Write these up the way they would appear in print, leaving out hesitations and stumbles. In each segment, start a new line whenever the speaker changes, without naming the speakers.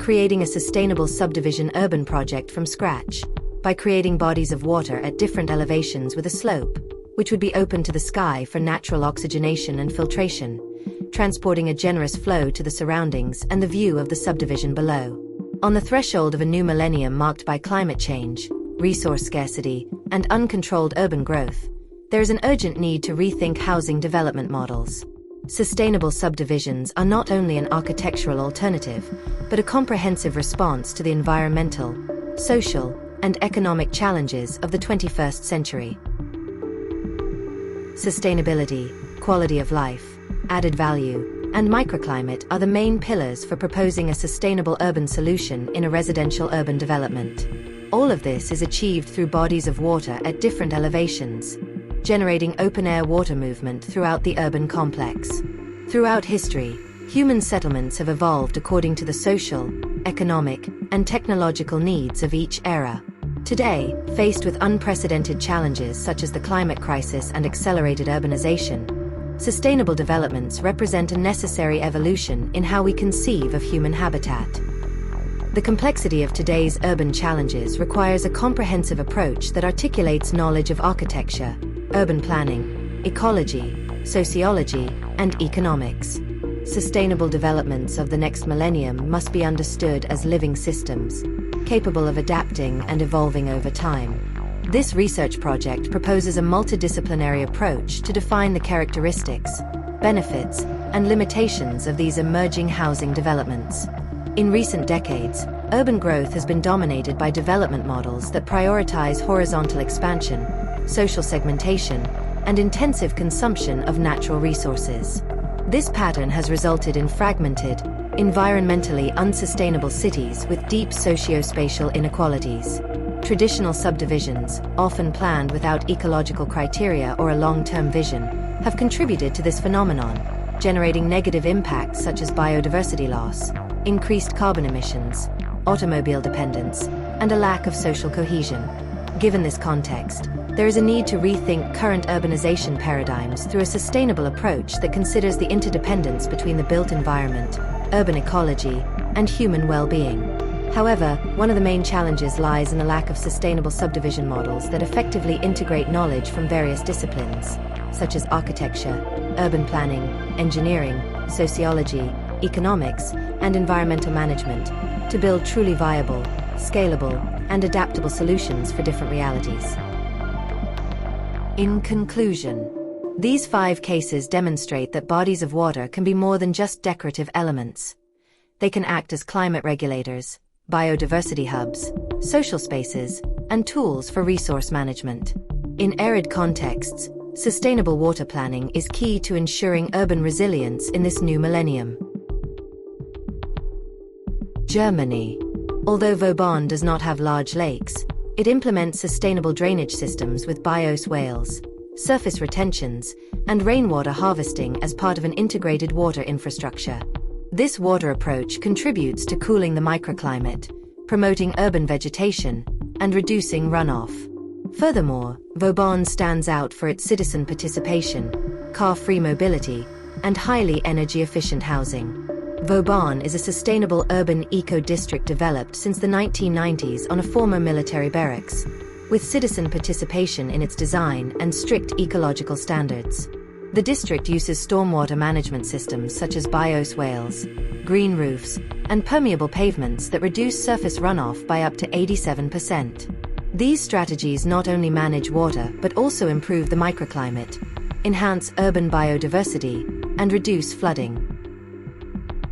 creating a sustainable subdivision urban project from scratch, by creating bodies of water at different elevations with a slope, which would be open to the sky for natural oxygenation and filtration, transporting a generous flow to the surroundings and the view of the subdivision below. On the threshold of a new millennium marked by climate change, resource scarcity, and uncontrolled urban growth, there is an urgent need to rethink housing development models. Sustainable subdivisions are not only an architectural alternative, but a comprehensive response to the environmental, social, and economic challenges of the 21st century. Sustainability, quality of life, added value, and microclimate are the main pillars for proposing a sustainable urban solution in a residential urban development. All of this is achieved through bodies of water at different elevations, generating open-air water movement throughout the urban complex. Throughout history, human settlements have evolved according to the social, economic, and technological needs of each era. Today, faced with unprecedented challenges such as the climate crisis and accelerated urbanization, sustainable developments represent a necessary evolution in how we conceive of human habitat. The complexity of today's urban challenges requires a comprehensive approach that articulates knowledge of architecture, urban planning, ecology, sociology, and economics. Sustainable developments of the next millennium must be understood as living systems, capable of adapting and evolving over time. This research project proposes a multidisciplinary approach to define the characteristics, benefits, and limitations of these emerging housing developments. In recent decades, urban growth has been dominated by development models that prioritize horizontal expansion, social segmentation, and intensive consumption of natural resources. This pattern has resulted in fragmented, environmentally unsustainable cities with deep socio-spatial inequalities. Traditional subdivisions, often planned without ecological criteria or a long-term vision, have contributed to this phenomenon, generating negative impacts such as biodiversity loss, increased carbon emissions, automobile dependence, and a lack of social cohesion. Given this context, there is a need to rethink current urbanization paradigms through a sustainable approach that considers the interdependence between the built environment, urban ecology, and human well-being. However, one of the main challenges lies in the lack of sustainable subdivision models that effectively integrate knowledge from various disciplines, such as architecture, urban planning, engineering, sociology, economics, and environmental management, to build truly viable, scalable, and adaptable solutions for different realities. In conclusion, these 5 cases demonstrate that bodies of water can be more than just decorative elements. They can act as climate regulators, biodiversity hubs, social spaces, and tools for resource management. In arid contexts, sustainable water planning is key to ensuring urban resilience in this new millennium. Germany. Although Vauban does not have large lakes, it implements sustainable drainage systems with bioswales, surface retentions, and rainwater harvesting as part of an integrated water infrastructure. This water approach contributes to cooling the microclimate, promoting urban vegetation, and reducing runoff. Furthermore, Vauban stands out for its citizen participation, car-free mobility, and highly energy-efficient housing. Vauban is a sustainable urban eco-district developed since the 1990s on a former military barracks, with citizen participation in its design and strict ecological standards. The district uses stormwater management systems such as bioswales, green roofs, and permeable pavements that reduce surface runoff by up to 87%. These strategies not only manage water but also improve the microclimate, enhance urban biodiversity, and reduce flooding.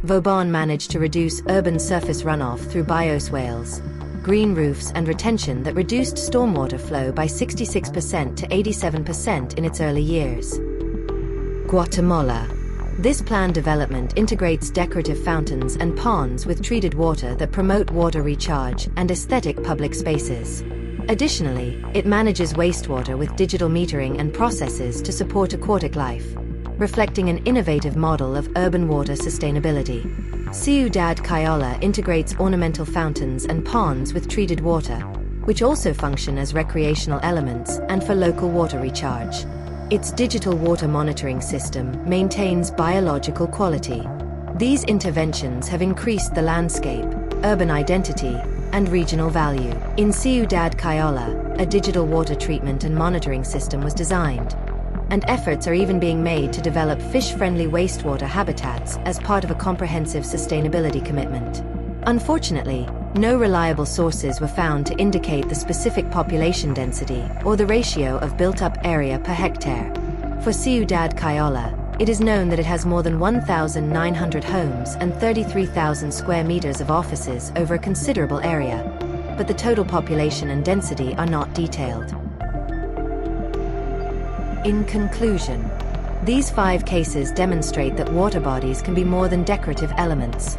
Vauban managed to reduce urban surface runoff through bioswales, green roofs, and retention that reduced stormwater flow by 66% to 87% in its early years. Guatemala. This planned development integrates decorative fountains and ponds with treated water that promote water recharge and aesthetic public spaces. Additionally, it manages wastewater with digital metering and processes to support aquatic life, reflecting an innovative model of urban water sustainability. Ciudad Cayala integrates ornamental fountains and ponds with treated water, which also function as recreational elements and for local water recharge. Its digital water monitoring system maintains biological quality. These interventions have increased the landscape, urban identity, and regional value. In Ciudad Cayola, a digital water treatment and monitoring system was designed, and efforts are even being made to develop fish-friendly wastewater habitats as part of a comprehensive sustainability commitment. Unfortunately, no reliable sources were found to indicate the specific population density or the ratio of built-up area per hectare. For Ciudad Cayola, it is known that it has more than 1,900 homes and 33,000 square meters of offices over a considerable area, but the total population and density are not detailed. In conclusion, these 5 cases demonstrate that water bodies can be more than decorative elements.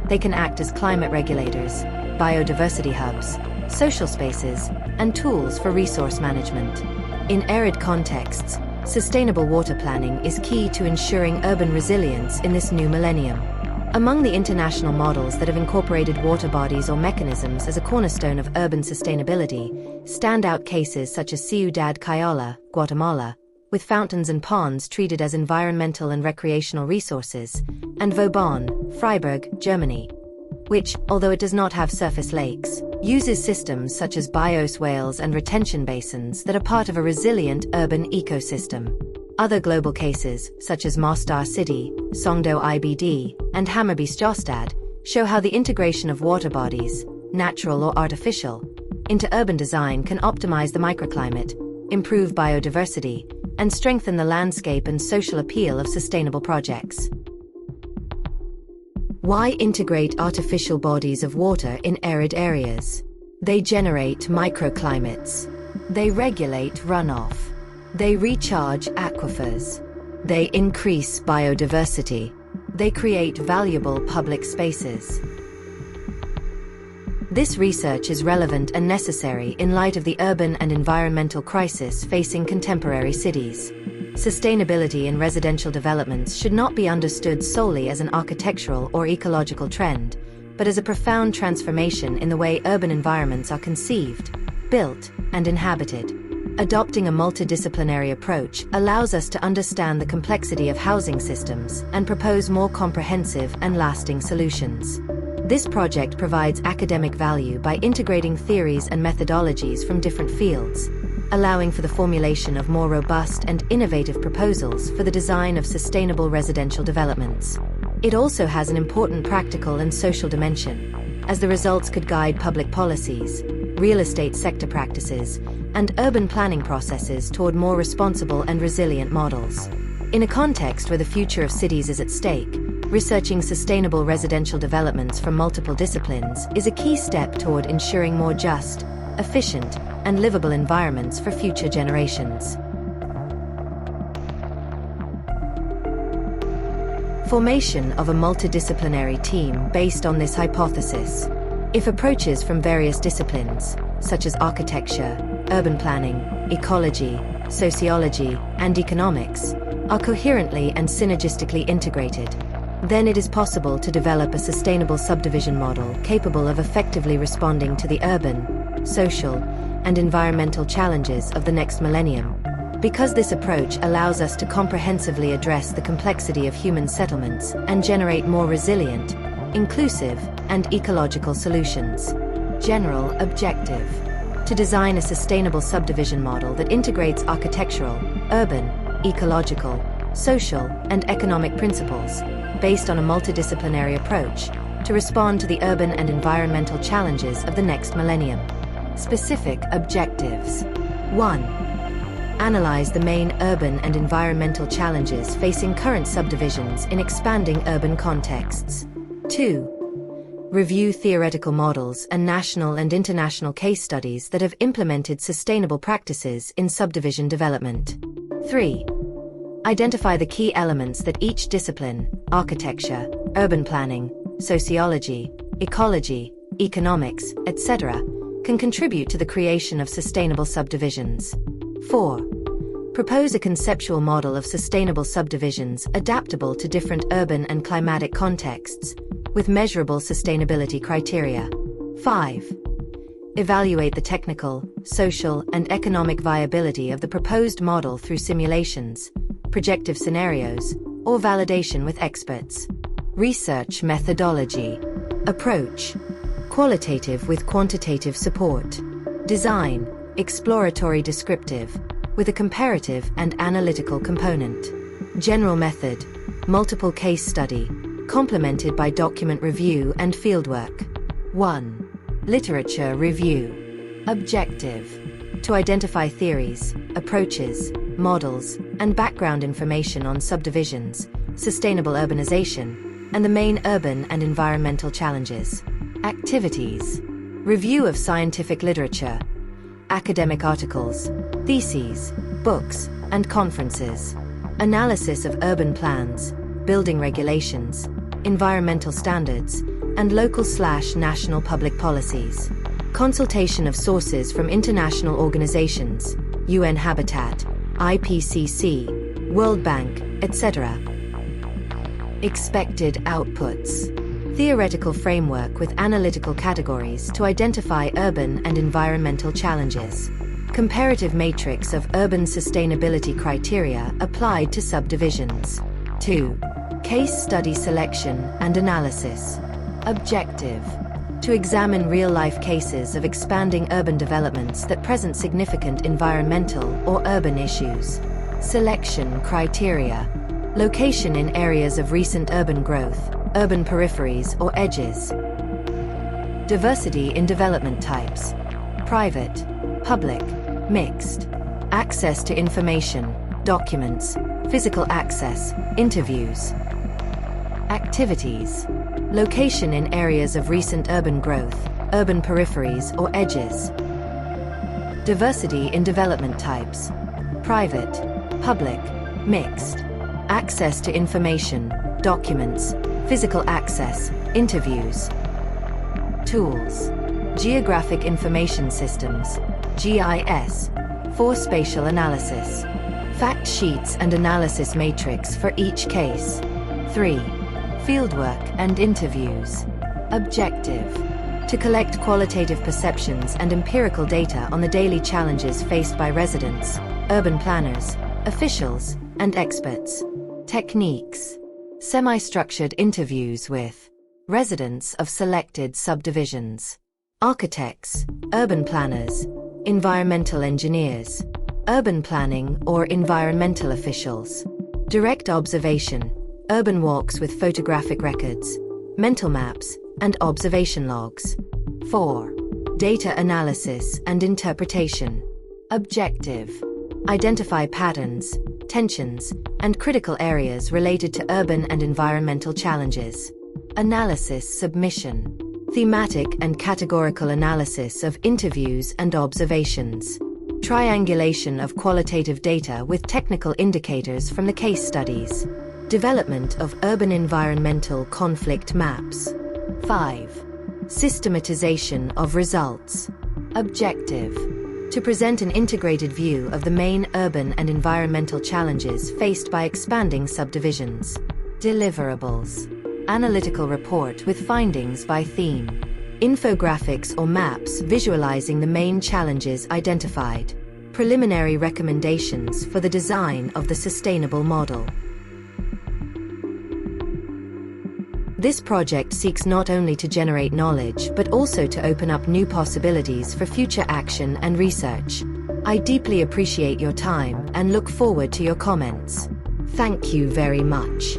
They can act as climate regulators, biodiversity hubs, social spaces, and tools for resource management. In arid contexts, sustainable water planning is key to ensuring urban resilience in this new millennium. Among the international models that have incorporated water bodies or mechanisms as a cornerstone of urban sustainability, stand out cases such as Ciudad Cayola, Guatemala, with fountains and ponds treated as environmental and recreational resources, and Vauban, Freiburg, Germany, which, although it does not have surface lakes, uses systems such as bioswales and retention basins that are part of a resilient urban ecosystem. Other global cases, such as Mostar City, Songdo IBD, and Hammarby Stad, show how the integration of water bodies, natural or artificial, into urban design can optimize the microclimate, improve biodiversity, and strengthen the landscape and social appeal of sustainable projects. Why integrate artificial bodies of water in arid areas? They generate microclimates. They regulate runoff. They recharge aquifers. They increase biodiversity. They create valuable public spaces. This research is relevant and necessary in light of the urban and environmental crisis facing contemporary cities. Sustainability in residential developments should not be understood solely as an architectural or ecological trend, but as a profound transformation in the way urban environments are conceived, built, and inhabited. Adopting a multidisciplinary approach allows us to understand the complexity of housing systems and propose more comprehensive and lasting solutions. This project provides academic value by integrating theories and methodologies from different fields, allowing for the formulation of more robust and innovative proposals for the design of sustainable residential developments. It also has an important practical and social dimension, as the results could guide public policies, real estate sector practices, and urban planning processes toward more responsible and resilient models. In a context where the future of cities is at stake, researching sustainable residential developments from multiple disciplines is a key step toward ensuring more just, efficient, and livable environments for future generations. Formation of a multidisciplinary team based on this hypothesis. If approaches from various disciplines, such as architecture, urban planning, ecology, sociology, and economics, are coherently and synergistically integrated, then it is possible to develop a sustainable subdivision model capable of effectively responding to the urban, social, and environmental challenges of the next millennium. Because this approach allows us to comprehensively address the complexity of human settlements and generate more resilient, inclusive, and ecological solutions. General objective: to design a sustainable subdivision model that integrates architectural, urban, ecological, social, and economic principles, based on a multidisciplinary approach, to respond to the urban and environmental challenges of the next millennium. Specific objectives. 1. Analyze the main urban and environmental challenges facing current subdivisions in expanding urban contexts. 2. Review theoretical models and national and international case studies that have implemented sustainable practices in subdivision development. 3. Identify the key elements that each discipline, architecture, urban planning, sociology, ecology, economics, etc., can contribute to the creation of sustainable subdivisions. 4. Propose a conceptual model of sustainable subdivisions adaptable to different urban and climatic contexts, with measurable sustainability criteria. 5. Evaluate the technical, social, and economic viability of the proposed model through simulations, projective scenarios, or validation with experts. Research methodology. Approach. Qualitative with quantitative support. Design, exploratory descriptive, with a comparative and analytical component. General method, multiple case study, complemented by document review and fieldwork. 1. Literature review. Objective, to identify theories, approaches, models, and background information on subdivisions, sustainable urbanization, and the main urban and environmental challenges. Activities, review of scientific literature, academic articles, theses, books, and conferences. Analysis of urban plans, building regulations, environmental standards, and local/national public policies. Consultation of sources from international organizations, UN Habitat, IPCC, World Bank, etc. Expected outputs. Theoretical framework with analytical categories to identify urban and environmental challenges. Comparative matrix of urban sustainability criteria applied to subdivisions. 2. Case study selection and analysis. Objective, to examine real-life cases of expanding urban developments that present significant environmental or urban issues. Selection criteria. Location in areas of recent urban growth, urban peripheries or edges. Diversity in development types. Private, public, mixed. Access to information, documents, physical access, interviews. Activities. Location in areas of recent urban growth, urban peripheries or edges. Diversity in development types. Private, public, mixed. Access to information, documents, physical access, interviews. Tools. Geographic Information Systems, GIS, for spatial analysis. Fact sheets and analysis matrix for each case. 3. Fieldwork and interviews. Objective, to collect qualitative perceptions and empirical data on the daily challenges faced by residents, urban planners, officials, and experts. Techniques. Semi-structured interviews with residents of selected subdivisions, architects, urban planners, environmental engineers, urban planning or environmental officials. Direct observation, urban walks with photographic records, mental maps, and observation logs. 4. Data analysis and interpretation. Objective, identify patterns, tensions, and critical areas related to urban and environmental challenges. Analysis submission, thematic and categorical analysis of interviews and observations. Triangulation of qualitative data with technical indicators from the case studies. Development of urban environmental conflict maps. 5. Systematization of results. Objective, to present an integrated view of the main urban and environmental challenges faced by expanding subdivisions. Deliverables. Analytical report with findings by theme. Infographics or maps visualizing the main challenges identified. Preliminary recommendations for the design of the sustainable model. This project seeks not only to generate knowledge but also to open up new possibilities for future action and research. I deeply appreciate your time and look forward to your comments. Thank you very much.